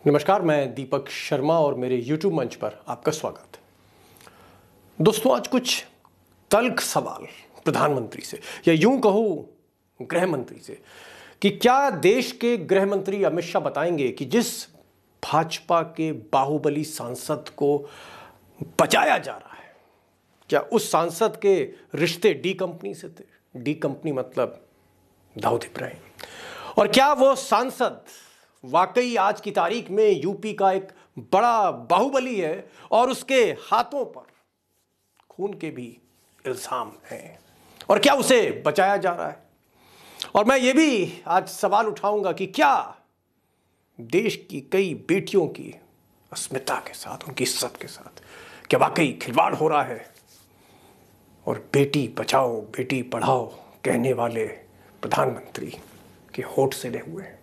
नमस्कार, मैं दीपक शर्मा और मेरे YouTube मंच पर आपका स्वागत है। दोस्तों, आज कुछ तल्ख सवाल प्रधानमंत्री से या यूं कहूं गृह मंत्री से कि क्या देश के गृह मंत्री अमित शाह बताएंगे कि जिस भाजपा के बाहुबली सांसद को बचाया जा रहा है, क्या उस सांसद के रिश्ते डी कंपनी से थे? डी कंपनी मतलब दाऊद इब्राहिम। और क्या वो सांसद वाकई आज की तारीख में यूपी का एक बड़ा बाहुबली है और उसके हाथों पर खून के भी इल्जाम हैं, और क्या उसे बचाया जा रहा है? और मैं ये भी आज सवाल उठाऊंगा कि क्या देश की कई बेटियों की अस्मिता के साथ, उनकी इज्जत के साथ क्या वाकई खिलवाड़ हो रहा है? और बेटी बचाओ बेटी पढ़ाओ कहने वाले प्रधानमंत्री के होठ से ले हुए हैं,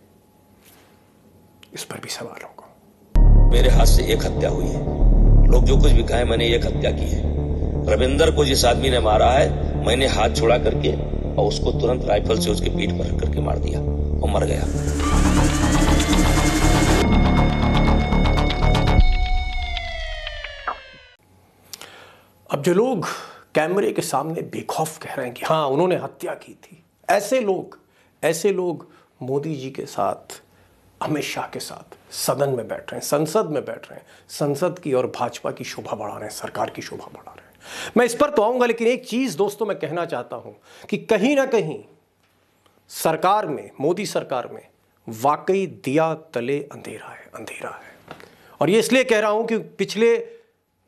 इस पर भी सवाल होगा। मेरे हाथ से एक हत्या हुई है। लोग जो कुछ भी कहें, मैंने एक हत्या की है। रविंदर को जिस आदमी ने मारा है, मैंने हाथ छोड़ा करके और उसको तुरंत राइफल से उसके पीठ पर रख करके मार दिया और मर गया। अब जो लोग कैमरे के सामने बेखौफ कह रहे हैं कि हाँ उन्होंने हत्या की थी, ऐसे लोग मोदी जी के साथ, अमित शाह के साथ सदन में बैठ रहे हैं, संसद में बैठ रहे हैं, संसद की और भाजपा की शोभा बढ़ा रहे हैं, सरकार की शोभा बढ़ा रहे हैं। मैं इस पर तो आऊंगा, लेकिन एक चीज दोस्तों मैं कहना चाहता हूं कि कहीं ना कहीं सरकार में, मोदी सरकार में वाकई दिया तले अंधेरा है। और ये इसलिए कह रहा हूं कि पिछले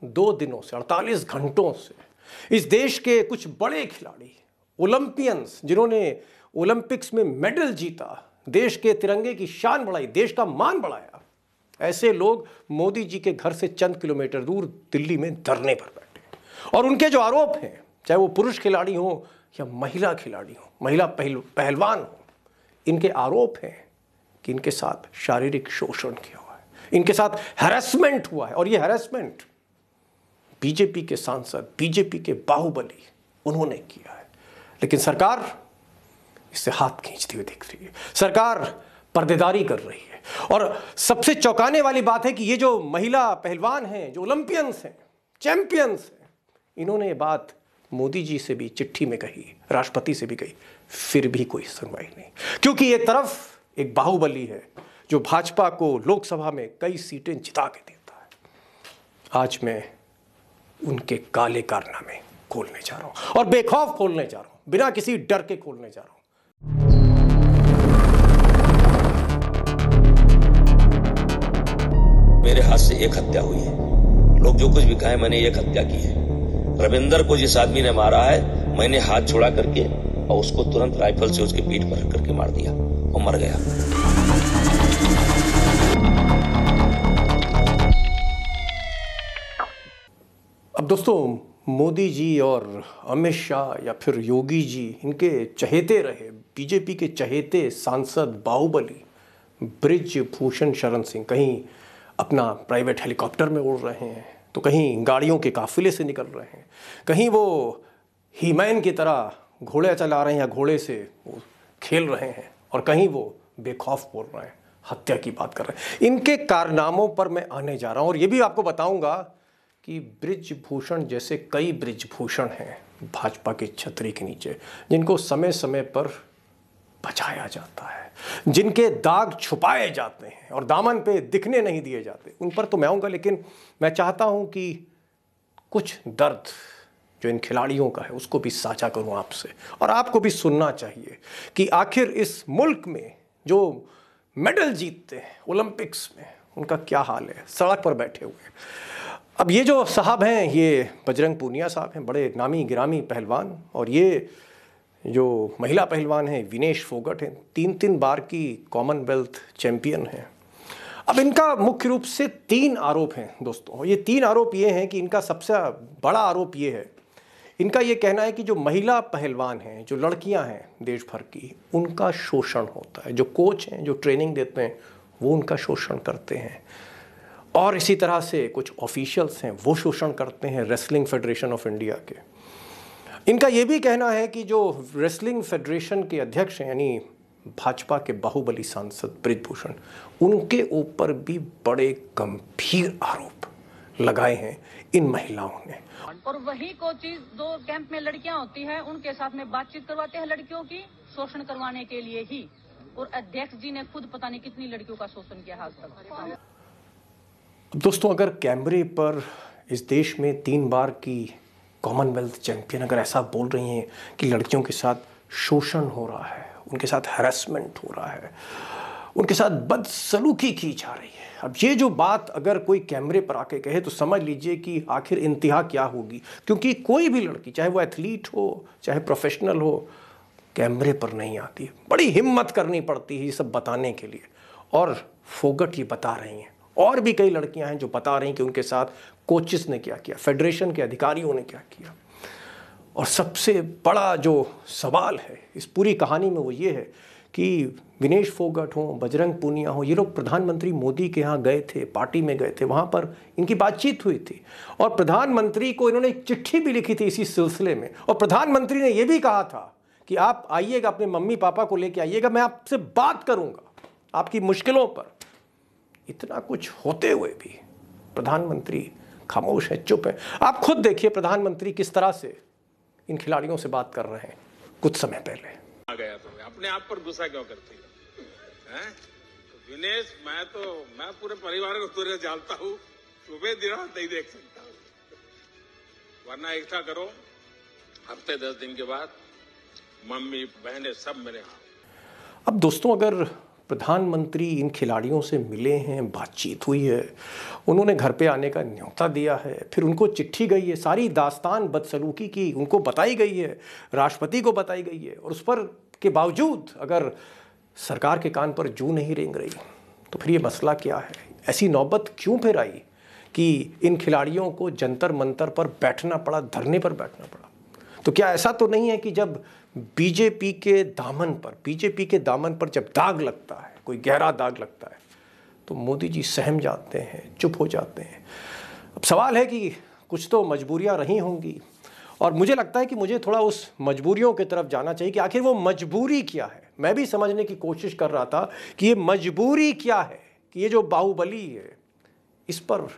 2 दिनों से, 48 घंटों से इस देश के कुछ बड़े खिलाड़ी, ओलंपियंस, जिन्होंने ओलंपिक्स में मेडल जीता, देश के तिरंगे की शान बढ़ाई, देश का मान बढ़ाया, ऐसे लोग मोदी जी के घर से चंद किलोमीटर दूर दिल्ली में धरने पर बैठे। और उनके जो आरोप हैं, चाहे वो पुरुष खिलाड़ी हो या महिला खिलाड़ी हो, महिला पहलवान हो, इनके आरोप हैं कि इनके साथ शारीरिक शोषण किया हुआ है, इनके साथ हैरेसमेंट हुआ है। और ये हैरेसमेंट बीजेपी के सांसद, बीजेपी के बाहुबली उन्होंने किया है। लेकिन सरकार इससे हाथ खींचती हुई दिख रही है, सरकार पर्देदारी कर रही है। और सबसे चौंकाने वाली बात है कि ये जो महिला पहलवान हैं, जो ओलंपियंस हैं, चैंपियंस हैं, इन्होंने ये बात मोदी जी से भी चिट्ठी में कही, राष्ट्रपति से भी कही, फिर भी कोई सुनवाई नहीं। क्योंकि एक तरफ एक बाहुबली है जो भाजपा को लोकसभा में कई सीटें जिता के देता है। आज मैं उनके काले कारनामे खोलने जा रहा हूं, और बेखौफ खोलने जा रहा हूं, बिना किसी डर के खोलने जा रहा हूं। मेरे हाथ से एक हत्या हुई है। लोग जो कुछ भी कहें, मैंने एक हत्या की है। रविंदर को जिस आदमी ने मारा है, मैंने हाथ छोड़ा करके और उसको तुरंत राइफल से उसके पीठ पर रख करके मार दिया और मर गया। अब दोस्तों, मोदी जी और अमित शाह या फिर योगी जी, इनके चहेते रहे, बीजेपी के चहेते सांसद बाहुबली बृजभूषण शरण सिंह कहीं अपना प्राइवेट हेलीकॉप्टर में उड़ रहे हैं, तो कहीं गाड़ियों के काफिले से निकल रहे हैं, कहीं वो हीमैन की तरह घोड़े चला रहे हैं या घोड़े से वो खेल रहे हैं, और कहीं वो बेखौफ बोल रहे हैं, हत्या की बात कर रहे हैं। इनके कारनामों पर मैं आने जा रहा हूँ, और ये भी आपको बताऊंगा कि बृजभूषण जैसे कई बृजभूषण हैं भाजपा की छतरी के नीचे, जिनको समय समय पर बचाया जाता है, जिनके दाग छुपाए जाते हैं और दामन पे दिखने नहीं दिए जाते, उन पर तो मैं आऊँगा। लेकिन मैं चाहता हूँ कि कुछ दर्द जो इन खिलाड़ियों का है उसको भी साझा करूँ आपसे, और आपको भी सुनना चाहिए कि आखिर इस मुल्क में जो मेडल जीतते हैं ओलंपिक्स में, उनका क्या हाल है, सड़क पर बैठे हुए। अब ये जो साहब हैं, ये बजरंग पूनिया साहब हैं, बड़े नामी गिरामी पहलवान, और ये जो महिला पहलवान हैं विनेश फोगट हैं, 3 बार की कॉमनवेल्थ चैंपियन हैं। अब इनका मुख्य रूप से 3 आरोप हैं दोस्तों। ये 3 आरोप ये हैं कि इनका सबसे बड़ा आरोप ये है, इनका ये कहना है कि जो महिला पहलवान हैं, जो लड़कियां हैं देश भर की, उनका शोषण होता है। जो कोच हैं, जो ट्रेनिंग देते हैं, वो उनका शोषण करते हैं। और इसी तरह से कुछ ऑफिशियल्स हैं, वो शोषण करते हैं रेसलिंग फेडरेशन ऑफ इंडिया के। इनका ये भी कहना है कि जो रेसलिंग फेडरेशन के अध्यक्ष हैं, यानी भाजपा के बाहुबली सांसद बृजभूषण, उनके ऊपर भी बड़े गंभीर आरोप लगाए हैं इन महिलाओं ने। और वही कोचिज 2 कैंप में लड़कियां होती हैं, उनके साथ में बातचीत करवाते हैं लड़कियों की, शोषण करवाने के लिए ही। और अध्यक्ष जी ने खुद पता नहीं कितनी लड़कियों का शोषण किया आज तक। दोस्तों, अगर कैमरे पर इस देश में 3 बार की कॉमनवेल्थ चैंपियन अगर ऐसा बोल रही हैं कि लड़कियों के साथ शोषण हो रहा है, उनके साथ हैरेसमेंट हो रहा है, उनके साथ बदसलूकी की जा रही है, अब ये जो बात अगर कोई कैमरे पर आके कहे तो समझ लीजिए कि आखिर इंतहा क्या होगी। क्योंकि कोई भी लड़की, चाहे वो एथलीट हो, चाहे प्रोफेशनल हो, कैमरे पर नहीं आती। बड़ी हिम्मत करनी पड़ती है ये सब बताने के लिए। और फोगट ये बता रही हैं, और भी कई लड़कियां हैं जो बता रही हैं कि उनके साथ कोचेस ने क्या किया, फेडरेशन के अधिकारियों ने क्या किया। और सबसे बड़ा जो सवाल है इस पूरी कहानी में वो ये है कि विनेश फोगट हो, बजरंग पूनिया हो, ये लोग प्रधानमंत्री मोदी के यहाँ गए थे, पार्टी में गए थे, वहाँ पर इनकी बातचीत हुई थी और प्रधानमंत्री को इन्होंने एक चिट्ठी भी लिखी थी इसी सिलसिले में। और प्रधानमंत्री ने ये भी कहा था कि आप आइएगा, अपने मम्मी पापा को लेके आइएगा, मैं आपसे बात करूँगा आपकी मुश्किलों पर। इतना कुछ होते हुए भी प्रधानमंत्री खामोश है, चुप है। आप खुद देखिए प्रधानमंत्री किस तरह से इन खिलाड़ियों से बात कर रहे हैं कुछ समय पहले। आ गया तो अपने आप पर गुस्सा क्यों करती है? तो विनेश, मैं पूरे परिवार को तुझे जानता हूँ, सुबह दिन रात नहीं देख सकता, वरना इकट्ठा करो, हफ्ते 10 दिन के बाद मम्मी बहनें सब मेरे यहाँ। अब दोस्तों, अगर प्रधानमंत्री इन खिलाड़ियों से मिले हैं, बातचीत हुई है, उन्होंने घर पे आने का न्योता दिया है, फिर उनको चिट्ठी गई है, सारी दास्तान बदसलूकी की उनको बताई गई है, राष्ट्रपति को बताई गई है, और उस पर के बावजूद अगर सरकार के कान पर जूं नहीं रेंग रही तो फिर ये मसला क्या है? ऐसी नौबत क्यों फिर आई कि इन खिलाड़ियों को जंतर मंतर पर बैठना पड़ा, धरने पर बैठना पड़ा? तो क्या ऐसा तो नहीं है कि जब बीजेपी के दामन पर जब दाग लगता है, कोई गहरा दाग लगता है, तो मोदी जी सहम जाते हैं, चुप हो जाते हैं? अब सवाल है कि कुछ तो मजबूरियां रही होंगी, और मुझे लगता है कि मुझे थोड़ा उस मजबूरियों की तरफ जाना चाहिए कि आखिर वो मजबूरी क्या है। मैं भी समझने की कोशिश कर रहा था कि ये मजबूरी क्या है कि ये जो बाहुबली है इस पर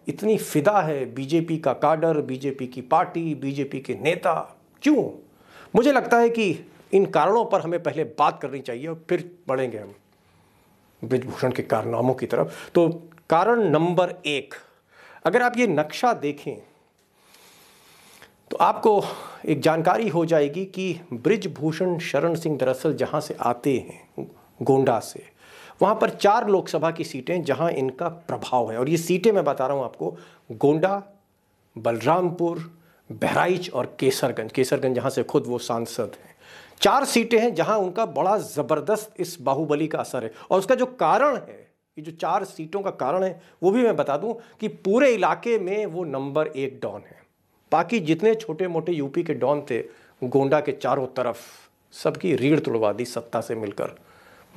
इतनी फिदा है बीजेपी का काडर, बीजेपी की पार्टी, बीजेपी के नेता, क्यों? मुझे लगता है कि इन कारणों पर हमें पहले बात करनी चाहिए और फिर बढ़ेंगे हम बृजभूषण के कारनामों की तरफ। तो कारण नंबर 1, अगर आप ये नक्शा देखें तो आपको एक जानकारी हो जाएगी कि बृजभूषण शरण सिंह दरअसल जहां से आते हैं, गोंडा से, वहां पर 4 लोकसभा की सीटें जहां इनका प्रभाव है। और ये सीटें मैं बता रहा हूं आपको, गोंडा, बलरामपुर, बहराइच और केसरगंज जहां से खुद वो सांसद हैं। 4 सीटें हैं जहां उनका बड़ा ज़बरदस्त इस बाहुबली का असर है। और उसका जो कारण है, ये जो 4 सीटों का कारण है, वो भी मैं बता दूं कि पूरे इलाके में वो नंबर 1 डॉन है। बाकी जितने छोटे मोटे यूपी के डॉन थे, गोंडा के चारों तरफ सबकी रीढ़ तुड़वा दी सत्ता से मिलकर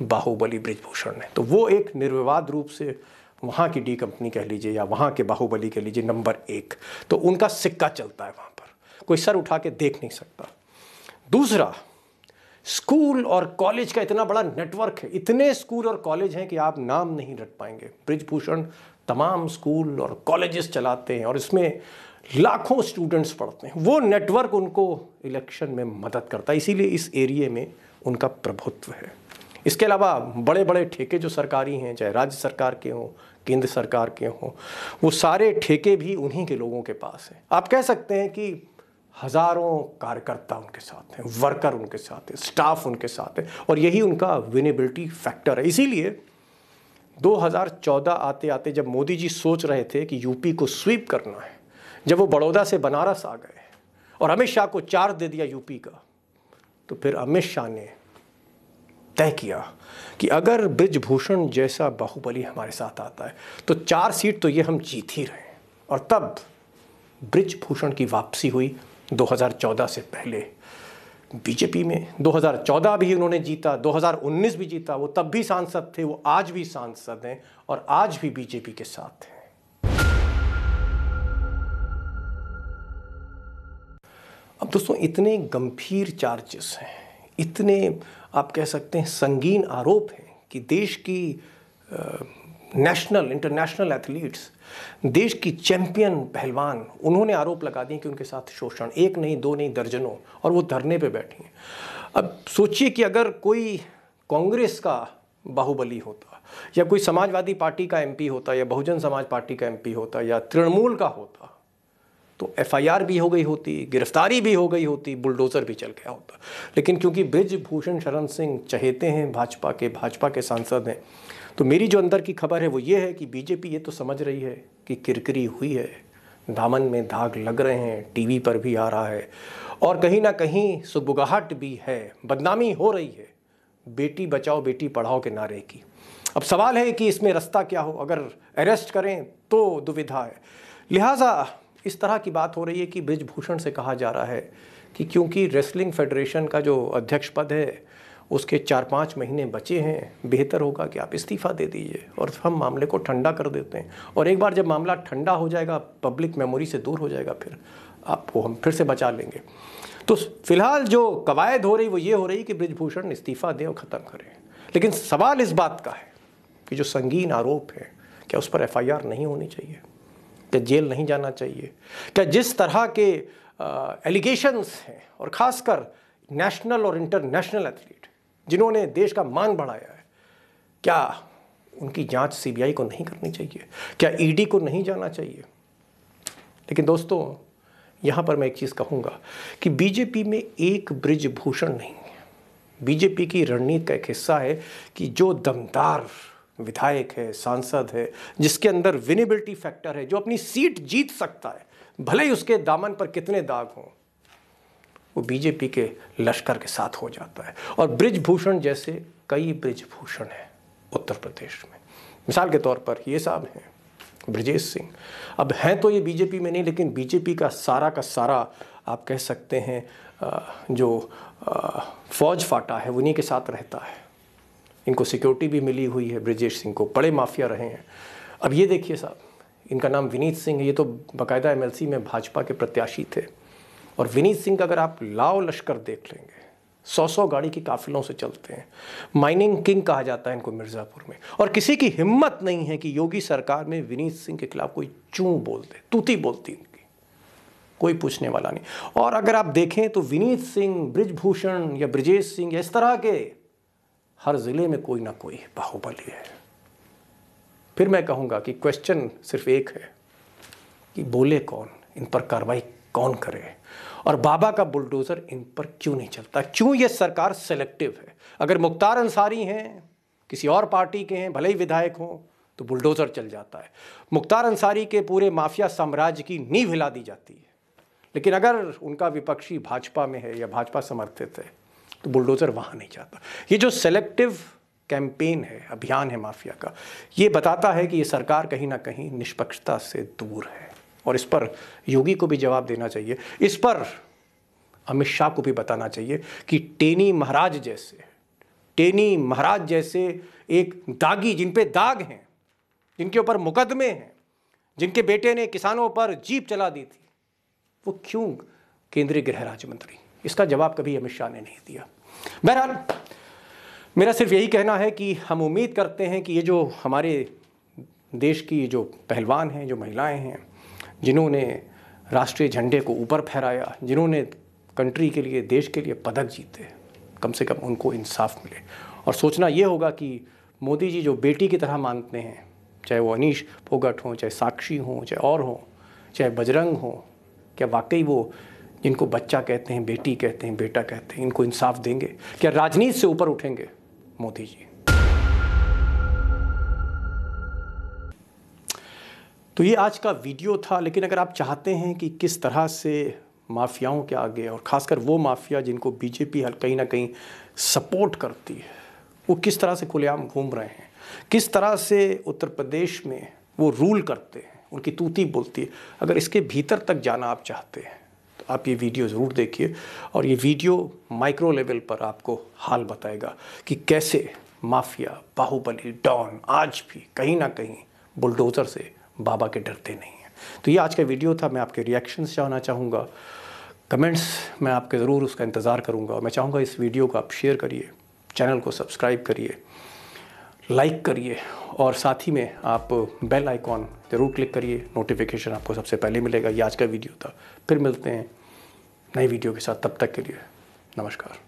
बाहुबली बृजभूषण ने। तो वो एक निर्विवाद रूप से वहाँ की डी कंपनी कह लीजिए या वहाँ के बाहुबली कह लीजिए, नंबर 1। तो उनका सिक्का चलता है वहाँ पर, कोई सर उठा के देख नहीं सकता। दूसरा, स्कूल और कॉलेज का इतना बड़ा नेटवर्क है, इतने स्कूल और कॉलेज हैं कि आप नाम नहीं रट पाएंगे। बृजभूषण तमाम स्कूल और कॉलेजेस चलाते हैं और इसमें लाखों स्टूडेंट्स पढ़ते हैं। वो नेटवर्क उनको इलेक्शन में मदद करता है, इसीलिए इस एरिए में उनका प्रभुत्व है। इसके अलावा बड़े बड़े ठेके जो सरकारी हैं, चाहे राज्य सरकार के हों, केंद्र सरकार के हों, वो सारे ठेके भी उन्हीं के लोगों के पास हैं। आप कह सकते हैं कि हज़ारों कार्यकर्ता उनके साथ हैं, वर्कर उनके साथ हैं, स्टाफ उनके साथ है, और यही उनका विनेबिलिटी फैक्टर है। इसीलिए 2014 आते आते जब मोदी जी सोच रहे थे कि यूपी को स्वीप करना है, जब वो बड़ौदा से बनारस आ गए और अमित शाह को चार्ज दे दिया यूपी का, तो फिर अमित शाह ने तय किया कि अगर बृजभूषण जैसा बाहुबली हमारे साथ आता है तो 4 सीट तो ये हम जीत ही रहे। और तब बृजभूषण की वापसी हुई 2014 से पहले बीजेपी में। 2014 भी उन्होंने जीता, 2019 भी जीता, वो तब भी सांसद थे, वो आज भी सांसद हैं और आज भी बीजेपी के साथ हैं। अब दोस्तों, इतने गंभीर चार्जेस हैं, इतने आप कह सकते हैं संगीन आरोप हैं कि देश की नेशनल इंटरनेशनल एथलीट्स, देश की चैंपियन पहलवान, उन्होंने आरोप लगा दिए कि उनके साथ शोषण, एक नहीं दो नहीं दर्जनों, और वो धरने पे बैठी हैं। अब सोचिए कि अगर कोई कांग्रेस का बाहुबली होता, या कोई समाजवादी पार्टी का एमपी होता, या बहुजन समाज पार्टी का एमपी होता, या तृणमूल का होता, तो एफआईआर भी हो गई होती, गिरफ्तारी भी हो गई होती, बुलडोजर भी चल गया होता। लेकिन क्योंकि बृजभूषण शरण सिंह चहेते हैं भाजपा के सांसद हैं, तो मेरी जो अंदर की खबर है वो ये है कि बीजेपी ये तो समझ रही है कि किरकिरी हुई है, दामन में दाग लग रहे हैं, टीवी पर भी आ रहा है, और कहीं ना कहीं सुगबुगाहट भी है, बदनामी हो रही है बेटी बचाओ बेटी पढ़ाओ के नारे की। अब सवाल है कि इसमें रास्ता क्या हो, अगर अरेस्ट करें तो दुविधा है। लिहाजा इस तरह की बात हो रही है कि बृजभूषण से कहा जा रहा है कि क्योंकि रेसलिंग फेडरेशन का जो अध्यक्ष पद है उसके 4-5 महीने बचे हैं, बेहतर होगा कि आप इस्तीफ़ा दे दीजिए और हम मामले को ठंडा कर देते हैं, और एक बार जब मामला ठंडा हो जाएगा, पब्लिक मेमोरी से दूर हो जाएगा, फिर आपको हम फिर से बचा लेंगे। तो फिलहाल जो कवायद हो रही वो ये हो रही कि बृजभूषण इस्तीफ़ा दें और ख़त्म करें। लेकिन सवाल इस बात का है कि जो संगीन आरोप है, क्या उस पर एफआईआर नहीं होनी चाहिए? क्या जेल नहीं जाना चाहिए? क्या जिस तरह के एलिगेशंस हैं, और ख़ासकर नेशनल और इंटरनेशनल एथलीट जिन्होंने देश का मान बढ़ाया है, क्या उनकी जांच सीबीआई को नहीं करनी चाहिए? क्या ईडी को नहीं जाना चाहिए? लेकिन दोस्तों, यहाँ पर मैं एक चीज़ कहूँगा कि बीजेपी में एक बृजभूषण नहीं है। बीजेपी की रणनीति का एक हिस्सा है कि जो दमदार विधायक है, सांसद है, जिसके अंदर विनेबिलिटी फैक्टर है, जो अपनी सीट जीत सकता है, भले ही उसके दामन पर कितने दाग हों, वो बीजेपी के लश्कर के साथ हो जाता है। और बृजभूषण जैसे कई बृजभूषण हैं उत्तर प्रदेश में। मिसाल के तौर पर ये साहब हैं ब्रजेश सिंह। अब हैं तो ये बीजेपी में नहीं, लेकिन बीजेपी का सारा आप कह सकते हैं जो फौज फाटा है उन्हीं के साथ रहता है। इनको सिक्योरिटी भी मिली हुई है। ब्रजेश सिंह को बड़े माफिया रहे हैं। अब ये देखिए साहब, इनका नाम विनीत सिंह है। ये तो बाकायदा एमएलसी में भाजपा के प्रत्याशी थे। और विनीत सिंह का अगर आप लाव लश्कर देख लेंगे, 100 गाड़ी की काफिलों से चलते हैं। माइनिंग किंग कहा जाता है इनको मिर्ज़ापुर में। और किसी की हिम्मत नहीं है कि योगी सरकार में विनीत सिंह के खिलाफ कोई चूं बोल दे, तूती बोलती इनकी, कोई पूछने वाला नहीं। और अगर आप देखें तो विनीत सिंह, बृजभूषण या ब्रजेश सिंह या इस तरह के हर जिले में कोई ना कोई बाहुबली है। फिर मैं कहूँगा कि क्वेश्चन सिर्फ एक है कि बोले कौन, इन पर कार्रवाई कौन करे, और बाबा का बुलडोजर इन पर क्यों नहीं चलता? क्यों ये सरकार सेलेक्टिव है? अगर मुख्तार अंसारी हैं, किसी और पार्टी के हैं, भले ही विधायक हों, तो बुलडोजर चल जाता है। मुख्तार अंसारी के पूरे माफिया साम्राज्य की नींव हिला दी जाती है। लेकिन अगर उनका विपक्षी भाजपा में है या भाजपा समर्थित है, तो बुलडोजर वहाँ नहीं जाता। ये जो सेलेक्टिव कैंपेन है, अभियान है माफिया का, ये बताता है कि ये सरकार कहीं ना कहीं निष्पक्षता से दूर है। और इस पर योगी को भी जवाब देना चाहिए। इस पर अमित शाह को भी बताना चाहिए कि टेनी महाराज जैसे एक दागी, जिन पे दाग हैं, जिनके ऊपर मुकदमे हैं, जिनके बेटे ने किसानों पर जीप चला दी थी, वो क्यों केंद्रीय गृह राज्य मंत्री? इसका जवाब कभी अमित शाह ने नहीं दिया। बहरहाल मेरा सिर्फ यही कहना है कि हम उम्मीद करते हैं कि ये जो हमारे देश की जो पहलवान हैं, जो महिलाएं हैं, जिन्होंने राष्ट्रीय झंडे को ऊपर फहराया, जिन्होंने कंट्री के लिए, देश के लिए पदक जीते, कम से कम उनको इंसाफ मिले। और सोचना ये होगा कि मोदी जी जो बेटी की तरह मानते हैं, चाहे वो अनीश फोगाट हों, चाहे साक्षी हों, चाहे और हों, चाहे बजरंग हों, क्या वाकई वो जिनको बच्चा कहते हैं, बेटी कहते हैं, बेटा कहते हैं, इनको इंसाफ देंगे? क्या राजनीति से ऊपर उठेंगे मोदी जी? तो ये आज का वीडियो था। लेकिन अगर आप चाहते हैं कि किस तरह से माफियाओं के आगे, और ख़ासकर वो माफिया जिनको बीजेपी कहीं ना कहीं सपोर्ट करती है, वो किस तरह से खुलेआम घूम रहे हैं, किस तरह से उत्तर प्रदेश में वो रूल करते हैं, उनकी तूती बोलती है, अगर इसके भीतर तक जाना आप चाहते हैं तो आप ये वीडियो ज़रूर देखिए। और ये वीडियो माइक्रो लेवल पर आपको हाल बताएगा कि कैसे माफिया, बाहुबली, डॉन आज भी कहीं ना कहीं बुलडोज़र से बाबा के डरते नहीं हैं। तो ये आज का वीडियो था। मैं आपके रिएक्शंस जानना चाहूँगा। कमेंट्स मैं आपके ज़रूर उसका इंतज़ार करूँगा। और मैं चाहूँगा इस वीडियो को आप शेयर करिए, चैनल को सब्सक्राइब करिए, लाइक करिए और साथ ही में आप बेल आइकॉन ज़रूर क्लिक करिए, नोटिफिकेशन आपको सबसे पहले मिलेगा। ये आज का वीडियो था, फिर मिलते हैं नई वीडियो के साथ, तब तक के लिए नमस्कार।